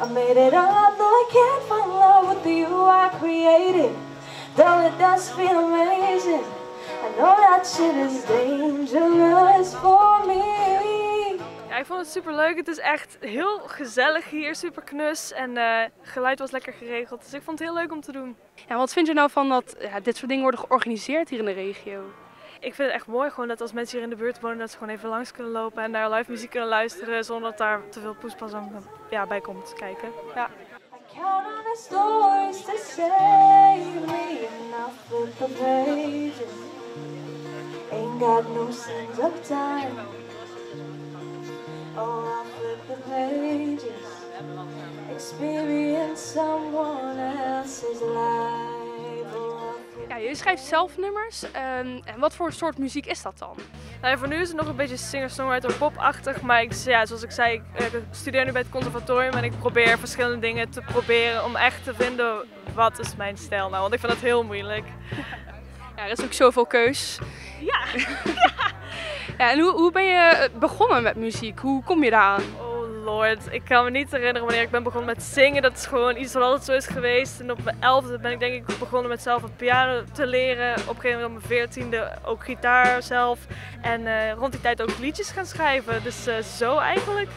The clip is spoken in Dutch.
I made it all up, though I can't fall in love with you I created. Though it does feel amazing, I know that shit is dangerous for me. Ja, ik vond het super leuk. Het is echt heel gezellig hier, super knus en geluid was lekker geregeld. Dus ik vond het heel leuk om te doen. Ja, wat vind je nou van dat dit soort dingen worden georganiseerd hier in de regio? Ik vind het echt mooi gewoon dat als mensen hier in de buurt wonen, dat ze gewoon even langs kunnen lopen en naar live muziek kunnen luisteren zonder dat daar te veel poespas bij komt kijken. Ja. Count on the stories to save me, and I'll flip the pages. Ain't got no sense of time. Oh, I'll flip the pages. Experience someone else's life. Oh, Ja, je schrijft zelf nummers. En wat voor soort muziek is dat dan? Nou, voor nu is het nog een beetje singer-songwriter pop-achtig, maar zoals ik zei, ik studeer nu bij het conservatorium en ik probeer verschillende dingen te proberen om echt te vinden wat is mijn stijl nou, want ik vind dat heel moeilijk. Ja, er is ook zoveel keus. Ja! Ja, en hoe ben je begonnen met muziek? Hoe kom je daaraan? Oh lord, ik kan me niet herinneren wanneer ik ben begonnen met zingen. Dat is gewoon iets wat altijd zo is geweest. En op mijn 11e ben ik denk ik begonnen met zelf een piano te leren. Op een gegeven moment op mijn 14e ook gitaar zelf. En rond die tijd ook liedjes gaan schrijven. Dus zo eigenlijk.